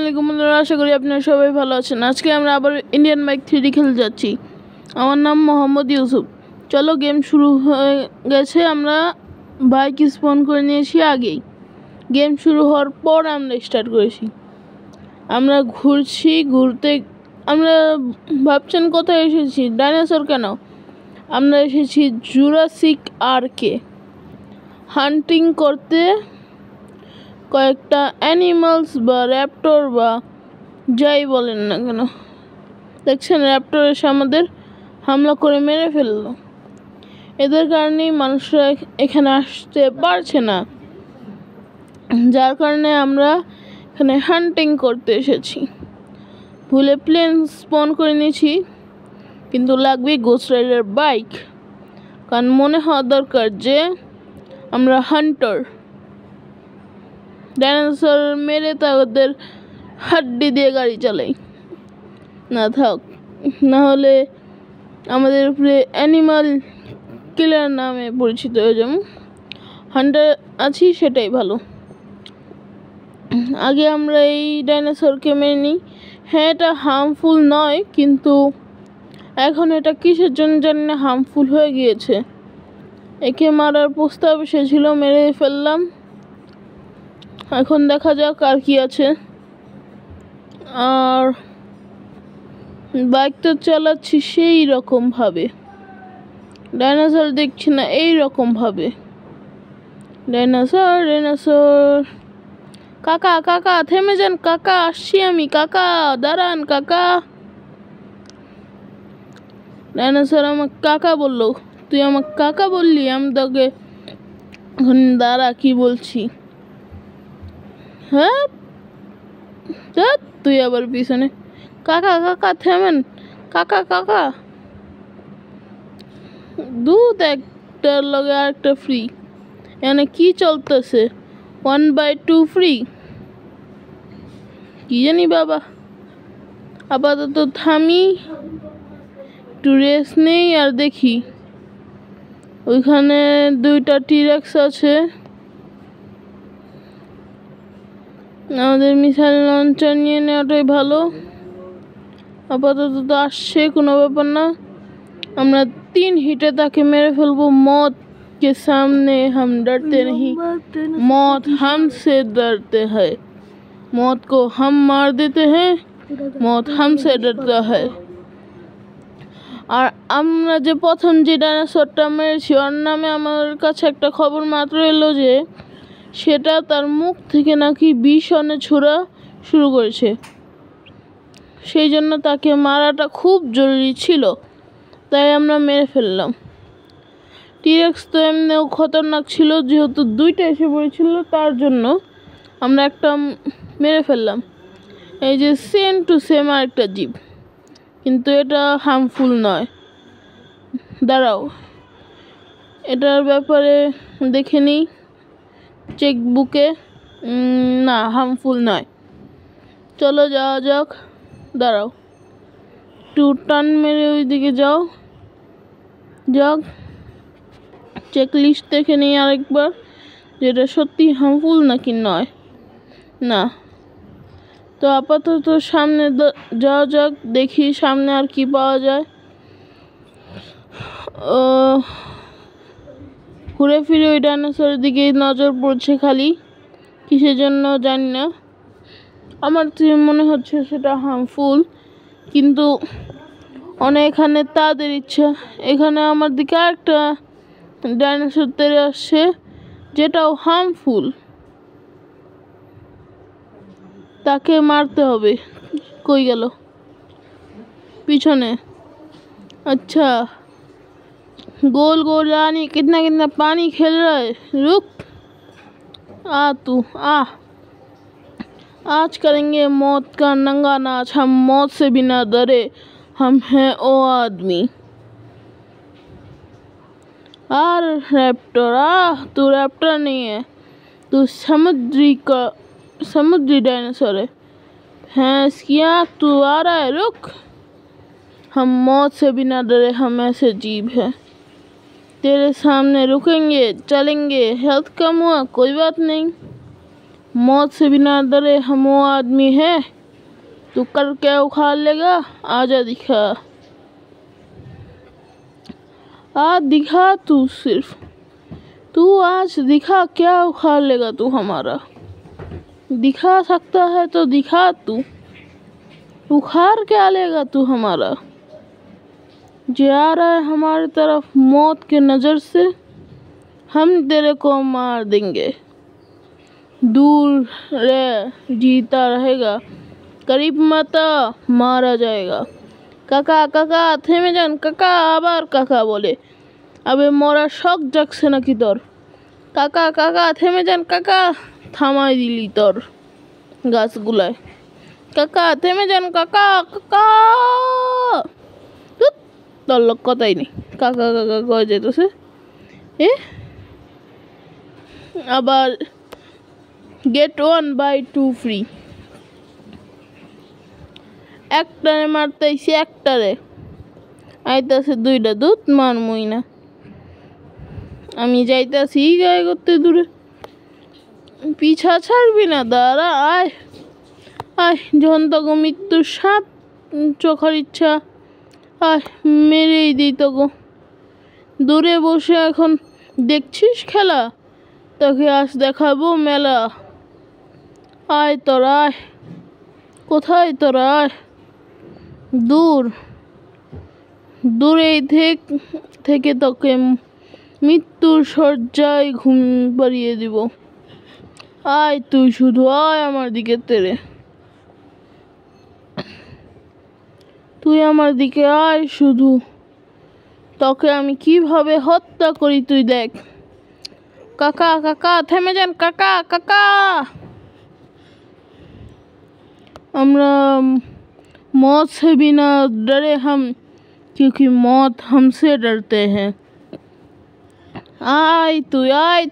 আলাইকুম বন্ধুরা, আশা করি আপনারা সবাই ভালো আছেন। আজকে আমরা আবার ইন্ডিয়ান বাইক 3D খেলতে যাচ্ছি। আমার নাম মোহাম্মদ ইউসুফ। চলো, গেম শুরু হয়ে গেছে। আমরা বাইক স্পন করে নিয়েছি আগেই। গেম শুরু হওয়ার পর আমরা স্টার্ট করেছি। আমরা ঘুরতে আমরা ভাবছেন কোথায় এসেছি, ডাইনোসর কেন? আমরা এসেছি জুরাসিক আর্কে হান্টিং করতে। কয়েকটা অ্যানিমালস বা র্যাপটর বা যাই বলেন না কেন, দেখছেন র্যাপটর এসে আমাদের হামলা করে মেরে ফেললো। এদের কারণেই মানুষরা এখানে আসতে পারছে না, যার কারণে আমরা এখানে হান্টিং করতে এসেছি। ভুলে প্লেন স্পন করে নিয়েছি, কিন্তু লাগবে গোস্ট রাইডার বাইক, কারণ মনে হওয়া দরকার যে আমরা হান্টার। ডাইনোসর মেরে তাদের হাড্ডি দিয়ে গাড়ি চালাই না, থাক, না হলে আমাদের উপরে অ্যানিমাল কিলার নামে পরিচিত হয়ে যাবো। হান্টার আছি, সেটাই ভালো। আগে আমরা এই ডাইনোসরকে মেরে নিই। হ্যাঁ, এটা হার্মফুল নয়, কিন্তু এখন এটা কিসের জন্য জানি না হার্মফুল হয়ে গিয়েছে। একে মারার প্রস্তাব এসেছিল, মেরে ফেললাম। এখন দেখা যাক আর কি আছে। আর বাইক তো চালাচ্ছি সেই রকম ভাবে, ডাইনোসর দেখছি না এই রকম ভাবে। ডাইনোসর কাকা কাকা থেমে যান কাকা, আসছি আমি কাকা, দাঁড়ান কাকা। ডাইনোসর আমাকে কাকা বললো, তুই আমাকে কাকা বললি, আমি তোকে এখন দাঁড়া কি বলছি। হ্যাঁ, তুই আবার পিছনে কাকা কাকা থেমেন কাকা কাকা। দুধ একটার লগে আর একটা ফ্রি, এখানে কি চলতেছে? 1/2 ফ্রি কি জানি বাবা। আপাতত থামি, একটু রেস্ট নেই আর দেখি। ওইখানে 2টা টিরেক্স আছে, আমাদের মিসাইল লঞ্চার নিয়ে নেওয়াটাই ভালো। আপাতত তো আসছে, কোনো ব্যাপার না। আমরা 3 হিটে তাকে মেরে ফেলবো। मौत के सामने हम डरते नहीं, मौत हमसे डरते हैं। मौत को हम मार देते हैं, मौत हमसे डरता है। আর আমরা যে প্রথম যে ডাইনোসরটা মেরেছি, ওর নামে আমার কাছে একটা খবর মাত্র এলো যে সেটা তার মুখ থেকে নাকি বিষ অনে ছোড়া শুরু করেছে। সেই জন্য তাকে মারাটা খুব জরুরি ছিল, তাই আমরা মেরে ফেললাম। টিরেক্স তো এমনিও খতরনাক ছিল, যেহেতু 2টা এসে পড়েছিল, তার জন্য আমরা একটা মেরে ফেললাম। এই যে সেম টু সেম আরেকটা জীব, কিন্তু এটা হার্মফুল নয়। দাঁড়াও, এটার ব্যাপারে দেখে নিই চেক বুকে। না, হার্মফুল নয়। চলো যাওয়া যাক। দাঁড়াও, একটু টান মেরে ওই দিকে যাও। চেক লিস্ট দেখে নিই আরেকবার, যেটা সত্যি হার্মফুল নাকি নয়। না, তো আপাতত সামনে যাওয়া যাক, দেখি সামনে আর কি পাওয়া যায়। ঘুরে ফিরে ওই ডাইনোসরের দিকে নজর পড়ছে খালি, কিসের জন্য জানি না। আমার মনে হচ্ছে সেটা হার্মফুল, কিন্তু এখানে তাদের ইচ্ছা। এখানে আমার দিকে আরেকটা ডাইনোসর তেড়ে আসছে, যেটাও হার্মফুল। তাকে মারতে হবে। কই গেল? পিছনে। अच्छा, गोल गोल रानी कितना कितना पानी खेल रहा है, रुक आ तू आ। आज करेंगे मौत का नंगा नाच, हम मौत से बिना डरे, हम हैं ओ आदमी। और रैप्टर तू रैप्टर नहीं है, तू समुद्री डायनासोर है। भैंस किया, तू आ रहा है, रुक। हम मौत से बिना डरे, हम ऐसे जीव है, तेरे सामने रुकेंगे चलेंगे। हेल्थ कम हुआ कोई बात नहीं, मौत से बिना डरे हम वो आदमी है। तू कर क्या उखाड़ लेगा? आजा दिखा, आज दिखा तू, सिर्फ तू आज दिखा, क्या उखाड़ लेगा तू हमारा? दिखा सकता है तो दिखा तू, उखाड़ क्या लेगा तू हमारा? जे आ रहा है हमारी तरफ मौत के नज़र से, हम तेरे को मार देंगे। दूर रह, जीता रहेगा, करीब मत आ, मारा जाएगा। काका काका থেমে যান কাকা, আবার কাকা বলে। আবে মরা শখ জাগছে নাকি তোর? কাকা কাকা থেমে যান কাকা, থামাই দিলি তোর গাছগুলায়। কাকা থেমে যান কাকা কাকা, তোর লোক কথাই নেই, কাকা কাকা কয়ে যেতেছে। আবার get 1 buy 2 free, একটারে মারতেছি, একটারে আইতাছে দুইটা, দুধ মারমই না। আমি যাইতাছি গায়ে করতে দূরে, পিছা ছাড়বি না, দাঁড়া, আয় আয়, যখন তখন মৃত্যুর সাত চোখার ইচ্ছা, আয় মেরেই দিই তোকে। দূরে বসে এখন দেখছিস খেলা, তোকে আজ দেখাবো মেলা। আয় তোরা আয়, কোথায় তোরা আয়, দূর দূরে থেকে তোকে মৃত্যুর শয্যায় ঘুম পাড়িয়ে দিব। আয় তুই শুধু আয় আমার দিকে তেরে, তুই আমার দিকে আয় শুধু, তোকে আমি কিভাবে হত্যা করি তুই দেখ। কাকা কাকা থেমে যান কাকা কাকা, আমরা मौत से बिना डरे हम, क्योंकि मौत हमसे डरते हैं। आय তুই আয়,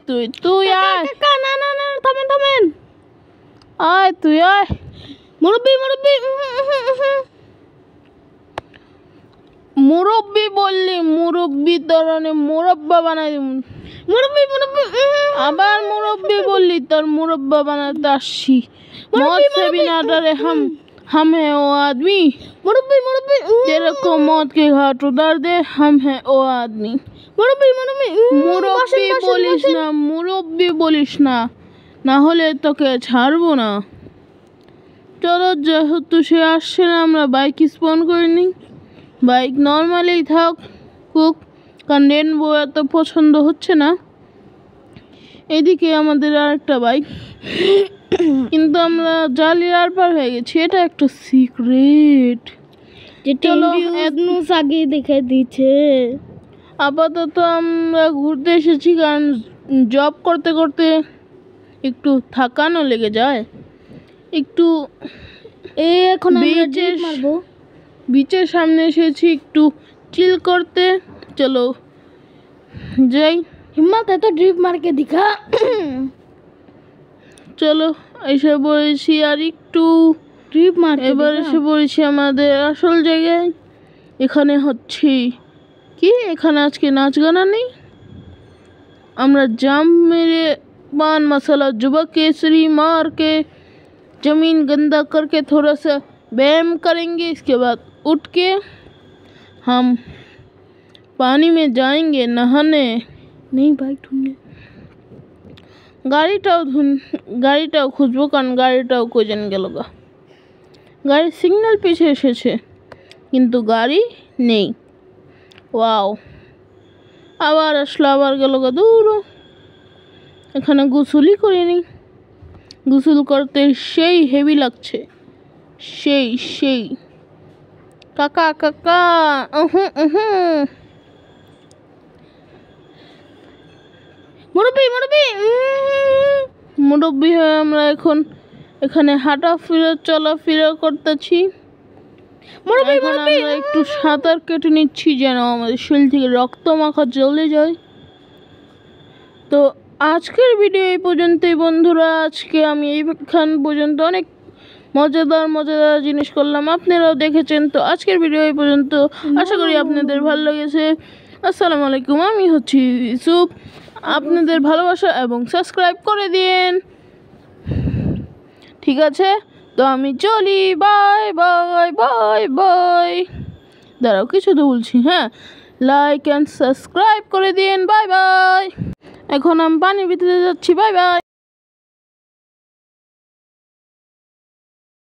তুই আয়, না না না থামেন থামেন, আয় তুই আয়। মুরব্বি মুরব্বি মুরব্বি বললি, মুরব্বি তরনে মুরব্বা বানাই দিব। মুরব্বি মুরব্বি আবার মুরব্বি বললি, তোর মুরব্বা বানাতে আসছি। मौत से बिना डरे हम हैं वो आदमी, मुरब्बी मुरब्बी तेरे को मौत के घाट उतार दे, हम हैं वो आदमी। मुरब्बी मुरब्बी मुरब्बी बोलिस ना, मुरब्बी बोलिस ना, ना होले তোকে ছাড়বো না। চলো, যেহেতু সে আসছে না, আমরা বাইক স্পন করে নিই। বাইক নর্মালি থাকুক, কারণ রেনবো এত পছন্দ হচ্ছে না। এদিকে আমাদের আরেকটা বাইক, কিন্তু আমরা জালিয়ার পার হয়ে গেছি, এটা একটা সিক্রেট। চলো একনুস আগে দেখে দিচ্ছে। আপাতত আমরা ঘুরতে এসেছি, কারণ জব করতে করতে একটু থাকানো লেগে যায়। একটু এখন বিচের সামনে এসেছি একটু চিল করতে। চলো যাই। হিম্মত है तो ड्रिप मार के दिखा। চলো এসে পড়েছি আর একটু ট্রিপ মার, এবার এসে পড়েছি আমাদের আসল জায়গায়। এখানে হচ্ছে কি, এখানে আজকে নাচ গানা নেই, আমরা জাম মেরে पान मसाला जुबा केसरी मार के ज़मीन गंदा करके थोड़ा सा व्यायाम करेंगे। इसके बाद उठ के हम पानी में जाएंगे नहाने। नहीं भाई ढूंढने, গাড়িটাও খুঁজবো, কারণ গাড়িটাও কোজন গেল গা। গাড়ির সিগন্যাল পিছিয়ে এসেছে, কিন্তু গাড়ি নেই। ওয়াও, আবার আসলো, আবার গেল গা দূর। এখানে গোসলই করিনি, গোসল করতে সেই হেভি লাগছে, সেই কাকা কাকা মুরব্বি মুরব্বি মুরব্বি হয়ে আমরা এখন এখানে হাঁটাফেরা চলাফেরা করতেছি। এখন আমরা একটু সাঁতার কেটে নিচ্ছি, যেন আমাদের শরীর থেকে রক্ত মাখা চলে যায়। তো আজকের ভিডিও এই পর্যন্তই বন্ধুরা। আজকে আমি এইখান পর্যন্ত অনেক মজাদার জিনিস করলাম, আপনারাও দেখেছেন। তো আজকের ভিডিও এই পর্যন্ত, আশা করি আপনাদের ভালো লেগেছে। আসসালামু আলাইকুম, আমি হচ্ছি ইউসুফ। আপনাদের ভালোবাসা এবং সাবস্ক্রাইব করে দিন। ঠিক আছে, তো আমি চলি। Bye bye bye bye. দাঁড়াও, কিছু তো বলছি। হ্যাঁ, লাইক অ্যান্ড সাবস্ক্রাইব করে দিন। Bye bye. এখন আমি পানির ভিতরে যাচ্ছি। Bye bye.